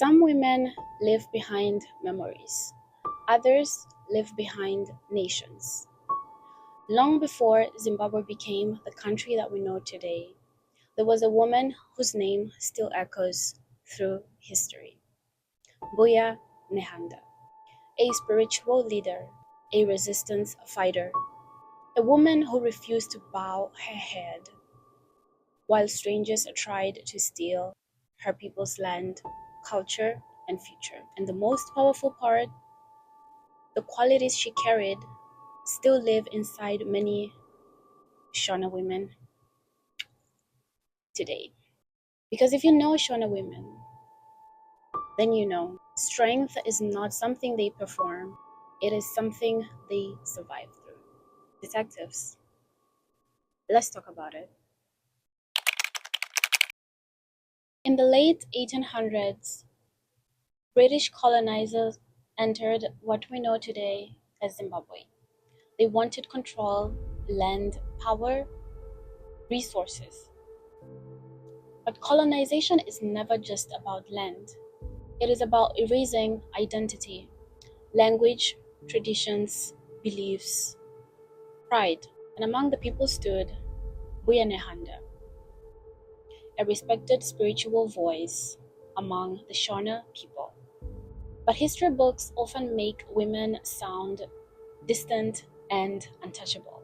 Some women leave behind memories, others leave behind nations. Long before Zimbabwe became the country that we know today, there was a woman whose name still echoes through history. Mbuya Nehanda, a spiritual leader, a resistance fighter, a woman who refused to bow her head while strangers tried to steal her people's land, culture, and future. And the most powerful part, the qualities she carried still live inside many Shona women today. Because if you know Shona women, then you know strength is not something they perform, it is something they survive through. Detectives, let's talk about it. In the late 1800s, British colonizers entered what we know today as Zimbabwe. They wanted control, land, power, resources. But colonization is never just about land. It is about erasing identity, language, traditions, beliefs, pride. And among the people stood Mbuya Nehanda, a respected spiritual voice among the Shona people. But history books often make women sound distant and untouchable.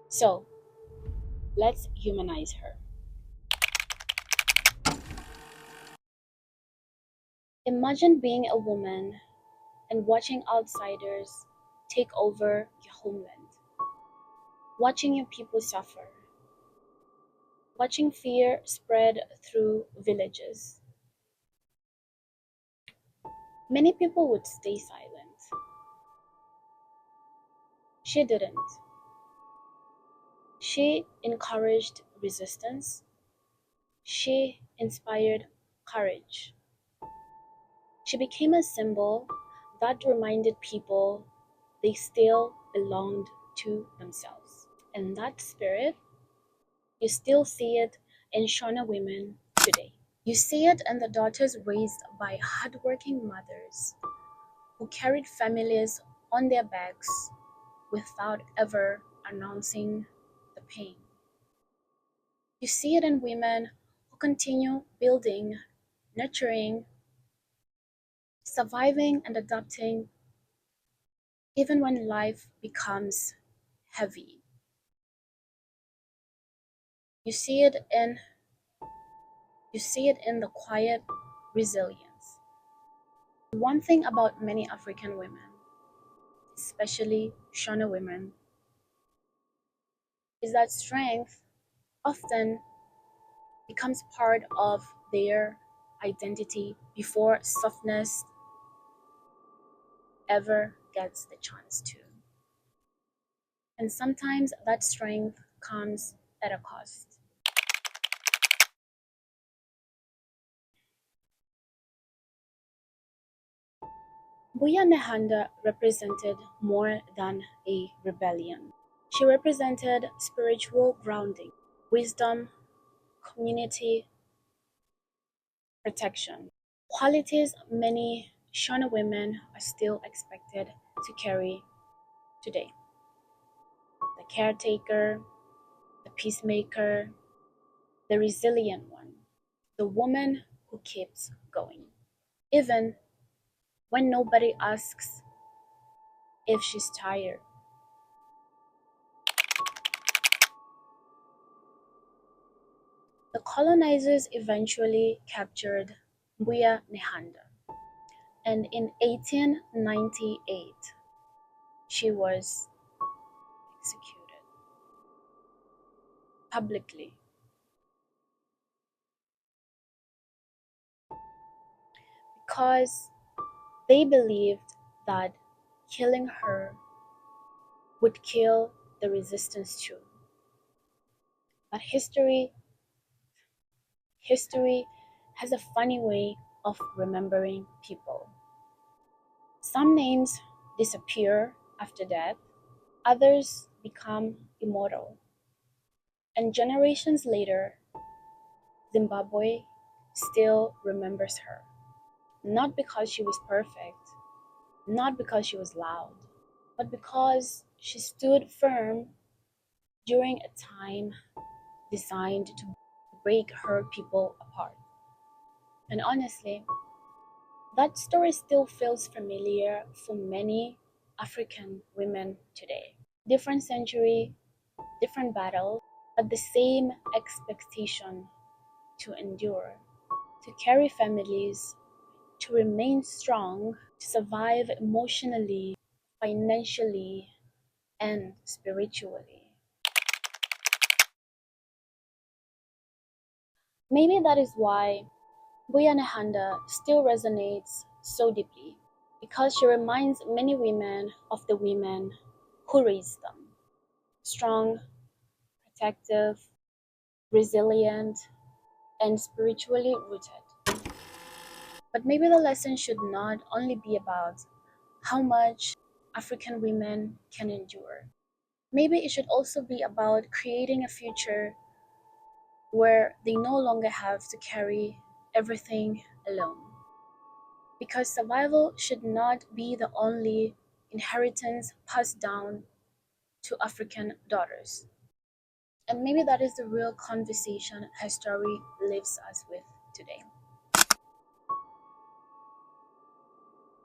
So, let's humanize her. Imagine being a woman and watching outsiders take over your homeland, watching your people suffer, watching fear spread through villages. Many people would stay silent. She didn't. She encouraged resistance. She inspired courage. She became a symbol that reminded people they still belonged to themselves. And that spirit, you still see it in Shona women today. You see it in the daughters raised by hardworking mothers who carried families on their backs without ever announcing the pain. You see it in women who continue building, nurturing, surviving, and adapting even when life becomes heavy. You see it in the quiet resilience. One thing about many African women, especially Shona women, is that strength often becomes part of their identity before softness ever gets the chance to. And sometimes that strength comes at a cost. Mbuya Nehanda represented more than a rebellion. She represented spiritual grounding, wisdom, community, protection. Qualities many Shona women are still expected to carry today. The caretaker, the peacemaker, the resilient one, the woman who keeps going, even when nobody asks if she's tired. The colonizers eventually captured Mbuya Nehanda, and in 1898, she was executed publicly. Because they believed that killing her would kill the resistance too. But history has a funny way of remembering people. Some names disappear after death, others become immortal. And generations later, Zimbabwe still remembers her. not because she was perfect, not because she was loud, but because she stood firm during a time designed to break her people apart. And honestly, that story still feels familiar for many African women today. Different century, different battle, but the same expectation to endure, to carry families, to remain strong, to survive emotionally, financially, and spiritually. Maybe that is why Mbuya Nehanda still resonates so deeply, because she reminds many women of the women who raised them. Strong, protective, resilient, and spiritually rooted. But maybe the lesson should not only be about how much African women can endure. Maybe it should also be about creating a future where they no longer have to carry everything alone. Because survival should not be the only inheritance passed down to African daughters. And maybe that is the real conversation her story leaves us with today.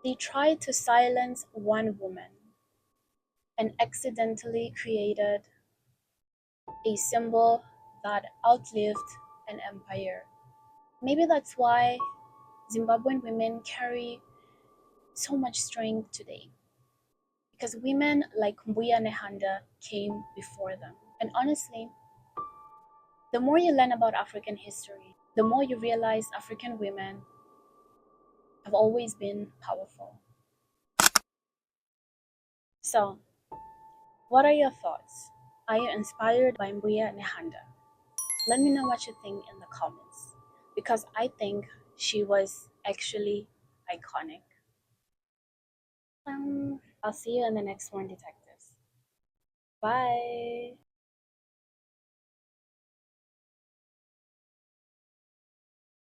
They tried to silence one woman and accidentally created a symbol that outlived an empire. Maybe that's why Zimbabwean women carry so much strength today, because women like Mbuya Nehanda came before them. And honestly, the more you learn about African history, the more you realize African women have always been powerful. So, what are your thoughts? Are you inspired by Mbuya Nehanda? Let me know what you think in the comments, because I think she was actually iconic. I'll see you in the next one, detectives. Bye.